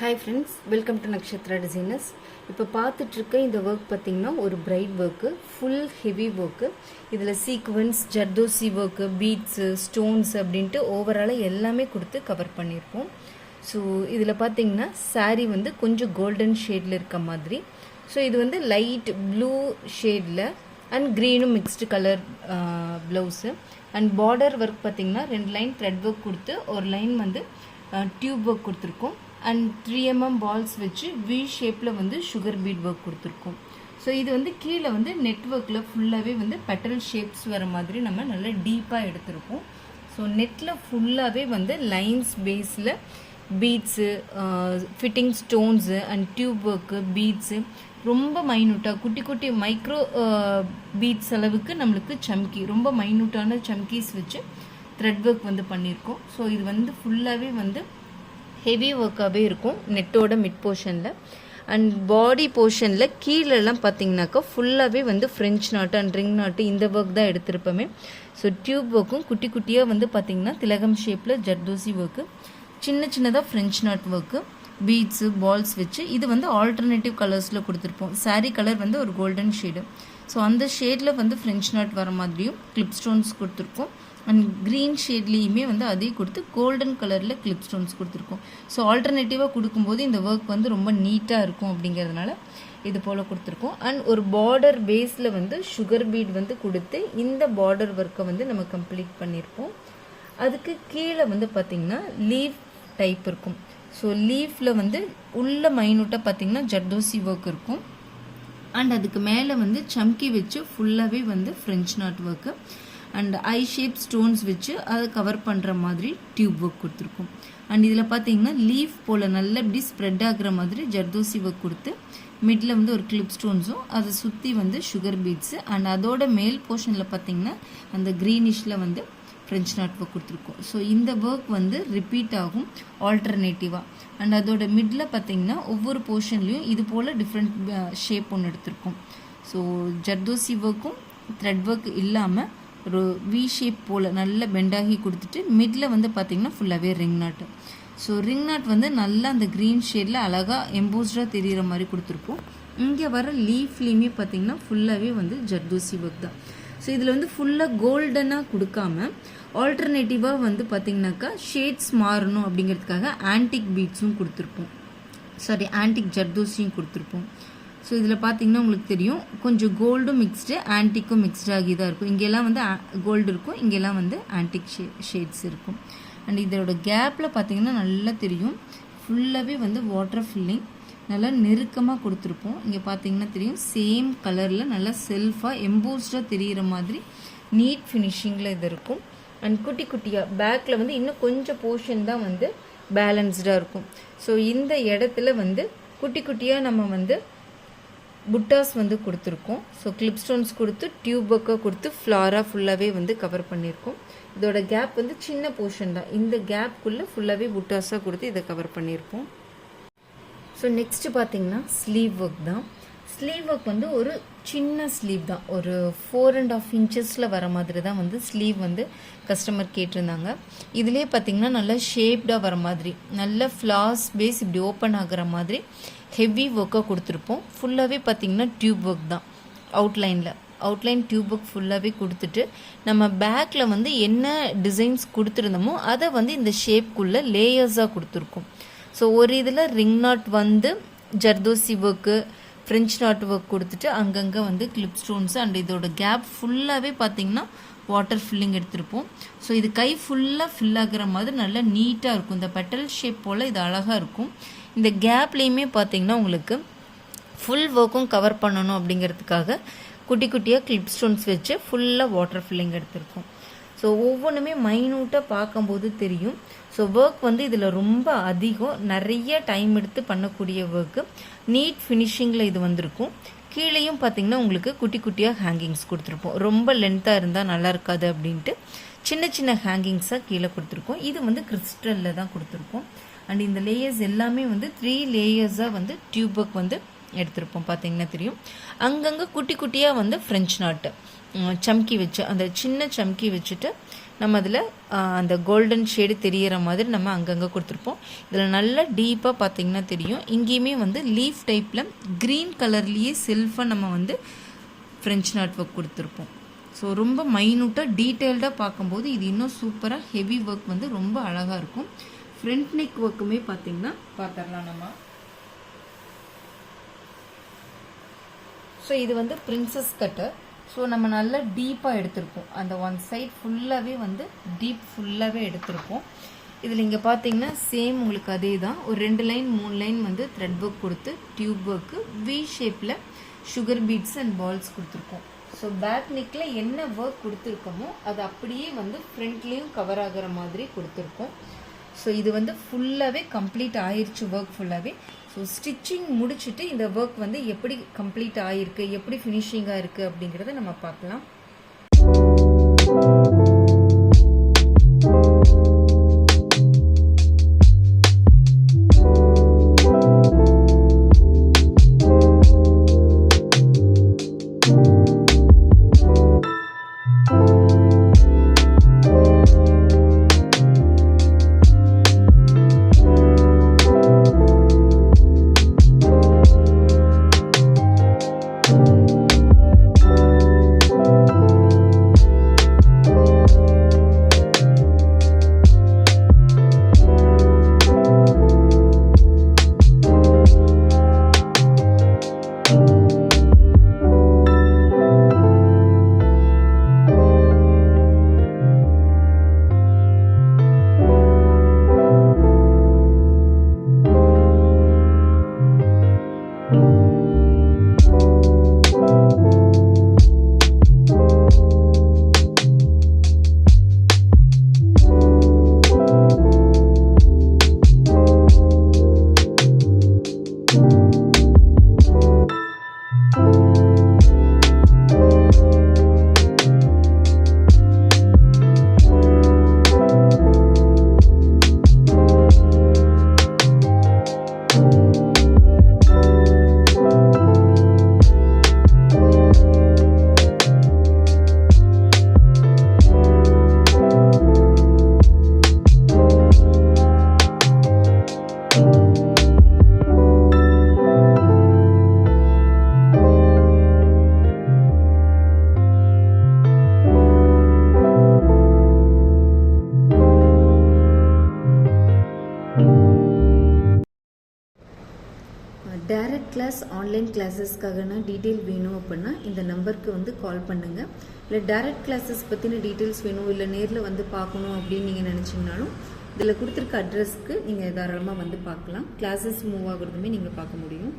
Hi friends, welcome to Nakshatra designers. இப்போ பார்த்துட்ருக்க இந்த ஒர்க் பார்த்திங்கன்னா ஒரு bride work, full heavy work. இதில் sequins, zardozi work, beads, stones அப்படின்ட்டு ஓவராலாக எல்லாமே கொடுத்து கவர் பண்ணியிருப்போம். ஸோ இதில் பார்த்திங்கன்னா சாரீ வந்து கொஞ்சம் கோல்டன் ஷேடில் இருக்க மாதிரி. ஸோ இது வந்து லைட் ப்ளூ ஷேடில் அண்ட் க்ரீனும் mixed colour blouse. And border work பார்த்திங்கன்னா 2 லைன் த்ரெட் ஒர்க் கொடுத்து ஒரு லைன் வந்து டியூப் ஒர்க் கொடுத்துருக்கோம். அண்ட் 3mm பால்ஸ் வச்சு வி ஷேப்பில் வந்து சுகர் பீட் ஒர்க் கொடுத்துருக்கோம். ஸோ இது வந்து கீழே வந்து நெட் ஒர்க்கில் ஃபுல்லாகவே வந்து பெட்டல் ஷேப்ஸ் வர மாதிரி நம்ம நல்லா டீப்பாக எடுத்திருக்கோம். ஸோ நெட்டில் ஃபுல்லாகவே வந்து லைன்ஸ் பேஸில் beads, fitting stones and tube work, beads ரொம்ப மைனூட்டாக குட்டி குட்டி மைக்ரோ பீட்ஸ் அளவுக்கு நம்மளுக்கு சம்கி, ரொம்ப மைனூட்டான சம்கீஸ் வச்சு த்ரெட் ஒர்க் வந்து பண்ணியிருக்கோம். ஸோ இது வந்து ஃபுல்லாகவே வந்து ஹெவி ஒர்க்காகவே இருக்கும் நெட்டோட மிட் போர்ஷனில். அண்ட் பாடி போர்ஷனில் கீழெல்லாம் பார்த்தீங்கன்னாக்கா ஃபுல்லாகவே வந்து ஃப்ரெஞ்ச் நாட்டு அண்ட் ரிங் நாட்டு இந்த ஒர்க் தான் எடுத்திருப்போமே. ஸோ டியூப் ஒர்க்கும் குட்டி குட்டியாக வந்து பார்த்திங்கன்னா திலகம் ஷேப்பில் ஜர்தோசி ஒர்க்கு, சின்ன சின்னதாக French knot work, beads, balls வச்சு இது வந்து ஆல்டர்னேட்டிவ் கலர்ஸில் கொடுத்துருப்போம். சாரீ கலர் வந்து ஒரு கோல்டன் ஷேடு. ஸோ அந்த ஷேடில் வந்து ஃப்ரெஞ்ச் நாட் வர மாதிரியும் கிளிப் ஸ்டோன்ஸ் கொடுத்துருக்கோம். அண்ட் க்ரீன் ஷேட்லேயுமே வந்து அதே கொடுத்து கோல்டன் கலரில் கிளிப் ஸ்டோன்ஸ் கொடுத்துருக்கோம். ஸோ ஆல்டர்னேட்டிவாக கொடுக்கும்போது இந்த ஒர்க் வந்து ரொம்ப நீட்டாக இருக்கும் அப்படிங்கிறதுனால இது போல் கொடுத்துருக்கோம். அண்ட் ஒரு பார்டர் பேஸில் வந்து சுகர் பீட் வந்து கொடுத்து இந்த பார்டர் ஒர்க்கை வந்து நம்ம கம்ப்ளீட் பண்ணியிருப்போம். அதுக்கு கீழே வந்து பார்த்திங்கன்னா லீஃப் டைப் இருக்கும். ஸோ லீஃபில் வந்து உள்ள மைனூட்டாக பார்த்திங்கன்னா ஜர்தோசி ஒர்க் இருக்கும். அண்ட் அதுக்கு மேலே வந்து சம்கி வச்சு ஃபுல்லாகவே வந்து French knot work and I shape stones வச்சு அதை கவர் பண்ணுற மாதிரி டியூப் ஒர்க் கொடுத்துருக்கோம். அண்ட் இதில் பார்த்தீங்கன்னா லீஃப் போல் நல்லா இப்படி ஸ்ப்ரெட் ஆகுற மாதிரி ஜர்தோசி ஒர்க் கொடுத்து மிடில் வந்து ஒரு கிளிப் ஸ்டோன்ஸும் அதை சுற்றி வந்து சுகர் பீட்ஸு அண்ட் அதோட மேல் போர்ஷனில் பார்த்தீங்கன்னா அந்த க்ரீனிஷில் வந்து ஃப்ரெஞ்ச் நாட் ஒர்க் கொடுத்துருக்கோம். ஸோ இந்த ஒர்க் வந்து ரிப்பீட் ஆகும் ஆல்டர்னேட்டிவாக. அண்ட் அதோட மிடில் பார்த்தீங்கன்னா ஒவ்வொரு போர்ஷன்லேயும் இது போல் டிஃப்ரெண்ட் ஷேப் ஒன்று எடுத்திருக்கோம். ஸோ ஜர்தோசி ஒர்க்கும் த்ரெட் ஒர்க் இல்லாமல் ஒரு வி ஷேப் போல் நல்ல பெண்டாகி கொடுத்துட்டு மிடில் வந்து பார்த்திங்கன்னா ஃபுல்லாகவே ரிங் நாட்டு. ஸோ ரிங் நாட் வந்து நல்லா அந்த க்ரீன் ஷேடில் அழகாக எம்போஸ்டாக தெரிகிற மாதிரி கொடுத்துருப்போம். இங்கே வர லீஃப்லேயுமே பார்த்திங்கன்னா ஃபுல்லாகவே வந்து ஜர்தோசி ஒர்க் தான். ஸோ இதில் வந்து ஃபுல்லாக கோல்டனாக கொடுக்காம ஆல்டர்னேட்டிவாக வந்து பார்த்திங்கனாக்கா ஷேட்ஸ் மாறணும் அப்படிங்கிறதுக்காக ஆன்டிக் பீட்ஸும் கொடுத்துருப்போம், ஆன்டிக் ஜர்தோசியும் கொடுத்துருப்போம். ஸோ இதில் பார்த்தீங்கன்னா உங்களுக்கு தெரியும் கொஞ்சம் கோல்டும் மிக்ஸ்டு ஆன்டிக்கும் மிக்ஸ்டு ஆகி தான் இருக்கும். இங்கெல்லாம் வந்து கோல்டு இருக்கும், இங்கெல்லாம் வந்து ஆன்டிக் ஷேட்ஸ் இருக்கும். அண்ட் இதோட கேப்பில் பார்த்தீங்கன்னா நல்லா தெரியும் ஃபுல்லாகவே வந்து வாட்டர் ஃபில்லிங் நல்லா நெருக்கமாக கொடுத்துருப்போம். இங்கே பார்த்தீங்கன்னா தெரியும் சேம் கலரில் நல்லா செல்ஃபாக எம்போஸ்டாக தெரிகிற மாதிரி நீட் ஃபினிஷிங்கில் இது இருக்கும். அண்ட் குட்டி குட்டியாக பேக்கில் வந்து இன்னும் கொஞ்சம் போர்ஷன் தான் வந்து பேலன்ஸ்டாக இருக்கும். ஸோ இந்த இடத்துல வந்து குட்டி குட்டியாக நம்ம வந்து புட்டாஸ் வந்து கொடுத்துருக்கோம். ஸோ கிளிப் ஸ்டோன்ஸ் கொடுத்து டியூப் ஒர்க்காக கொடுத்து ஃப்ளாராக ஃபுல்லாகவே வந்து கவர் பண்ணியிருக்கோம். இதோட கேப் வந்து சின்ன போர்ஷன் தான், இந்த கேப்புக்குள்ளே ஃபுல்லாகவே புட்டாஸாக கொடுத்து இதை கவர் பண்ணியிருப்போம். ஸோ நெக்ஸ்ட்டு பார்த்தீங்கன்னா ஸ்லீவ் ஒர்க் தான். ஸ்லீவ் ஒர்க் வந்து ஒரு சின்ன ஸ்லீவ் தான், ஒரு 4.5 inches வர மாதிரி தான் வந்து ஸ்லீவ் வந்து கஸ்டமர் கேட்டிருந்தாங்க. இதிலே பார்த்தீங்கன்னா நல்லா ஷேப்டாக வர மாதிரி நல்ல ஃப்ளாஸ் பேஸ் இப்படி ஓப்பன் ஆகிற மாதிரி ஹெவி ஒர்க்காக கொடுத்துருப்போம். ஃபுல்லாகவே பார்த்திங்கன்னா டியூப் ஒர்க் தான். அவுட்லைன் டியூப் ஒர்க் ஃபுல்லாகவே கொடுத்துட்டு நம்ம பேக்கில் வந்து என்ன டிசைன்ஸ் கொடுத்துருந்தோமோ அதை வந்து இந்த ஷேப்குள்ளே லேயர்ஸாக கொடுத்துருக்கோம். ஸோ ஒரு இதில் ரிங் நாட் வந்து zardozi work, French not work கொடுத்துட்டு அங்கங்கே வந்து கிளிப் ஸ்டோன்ஸு அண்ட் இதோட கேப் ஃபுல்லாகவே பார்த்திங்கன்னா வாட்டர் ஃபில்லிங் எடுத்திருப்போம். ஸோ இது கை ஃபுல்லாக ஃபில் ஆகிற மாதிரி நல்லா நீட்டாக இருக்கும். இந்த பெட்டல் ஷேப் போல் இது அழகாக இருக்கும். இந்த கேப்லேயுமே பார்த்திங்கன்னா உங்களுக்கு ஃபுல் ஒர்க்கும் கவர் பண்ணணும் அப்படிங்கிறதுக்காக குட்டி குட்டியாக கிளிப் ஸ்டோன்ஸ் வச்சு ஃபுல்லாக வாட்டர் ஃபில்லிங் எடுத்திருக்கோம். ஸோ ஒவ்வொன்றுமே மைனூட்டாக பார்க்கும்போது தெரியும். ஸோ ஒர்க் வந்து இதில் ரொம்ப அதிகம், நிறைய டைம் எடுத்து பண்ணக்கூடிய ஒர்க்கு, நீட் ஃபினிஷிங்கில் இது வந்திருக்கும். கீழேயும் பார்த்திங்கன்னா உங்களுக்கு குட்டி குட்டியாக ஹேங்கிங்ஸ் கொடுத்துருப்போம். ரொம்ப லென்த்தாக இருந்தால் நல்லா இருக்காது அப்படின்ட்டு சின்ன சின்ன ஹேங்கிங்ஸாக கீழே கொடுத்துருக்கோம். இது வந்து கிறிஸ்டலில் தான் கொடுத்துருக்கோம். அண்ட் இந்த லேயர்ஸ் எல்லாமே வந்து 3 லேயர்ஸாக வந்து டியூப் ஒர்க் வந்து எடுத்திருப்போம். பார்த்தீங்கன்னா தெரியும் அங்கங்கே குட்டி குட்டியாக வந்து ஃப்ரெஞ்ச் நாட்டு சம்கி வச்சு அந்த சின்ன சம்கி வச்சுட்டு நம்ம அதில் அந்த கோல்டன் ஷேடு தெரிகிற மாதிரி நம்ம அங்கங்கே கொடுத்துருப்போம். இதில் நல்லா டீப்பாக பார்த்திங்கன்னா தெரியும். இங்கேயுமே வந்து லீஃப் டைப்பில் க்ரீன் கலர்லேயே செல்ஃபாக நம்ம வந்து ஃப்ரெஞ்ச் நாட் ஒர்க் கொடுத்துருப்போம். ஸோ ரொம்ப மைனூட்டாக டீட்டெயில்டாக பார்க்கும்போது இது இன்னும் சூப்பராக ஹெவி ஒர்க் வந்து ரொம்ப அழகாக இருக்கும். ஃப்ரண்ட் நெக் ஒர்க்குமே பார்த்திங்கன்னா பார்த்துடலாம் நம்ம. ஸோ இது வந்து பிரின்சஸ் கட்டர். ஸோ நம்ம நல்லா டீப்பாக எடுத்திருப்போம். அந்த ஒன் சைட் ஃபுல்லாகவே வந்து டீப் ஃபுல்லாகவே எடுத்திருப்போம். இதில் இங்கே பார்த்தீங்கன்னா சேம் உங்களுக்கு அதே தான். ஒரு 2 லைன் 3 லைன் வந்து த்ரெட் ஒர்க் கொடுத்து டியூப் ஒர்க்கு வி ஷேப்பில் சுகர் பீட்ஸ் அண்ட் பால்ஸ் கொடுத்துருக்கோம். ஸோ பேக் நெக்கில் என்ன ஒர்க் கொடுத்துருக்கோமோ அது அப்படியே வந்து ஃப்ரண்ட்லேயும் கவர் ஆகிற மாதிரி கொடுத்துருக்கோம். ஸோ இது வந்து ஃபுல்லாகவே கம்ப்ளீட் ஆயிடுச்சு ஒர்க் ஃபுல்லாகவே. ஸோ ஸ்டிச்சிங் முடிச்சுட்டு இந்த ஒர்க் வந்து எப்படி கம்ப்ளீட் ஆகிருக்கு, எப்படி ஃபினிஷிங்காக இருக்குது அப்படிங்கிறத நம்ம பார்க்கலாம். டைரக்ட் கிளாஸ் ஆன்லைன் கிளாஸஸ்க்காகனா டீட்டெயில் வேணும் அப்படின்னா இந்த நம்பருக்கு வந்து கால் பண்ணுங்கள். இல்லை டைரக்ட் கிளாஸஸ் பற்றின டீட்டெயில்ஸ் வேணும், இல்லை நேரில் வந்து பார்க்கணும் அப்படின்னு நீங்கள் நினச்சிங்கனாலும் இதில் கொடுத்துருக்க அட்ரஸ்க்கு நீங்கள் தாராளமாக வந்து பார்க்கலாம். கிளாஸஸ் மூவ் ஆகுறதுமே நீங்கள் பார்க்க முடியும்.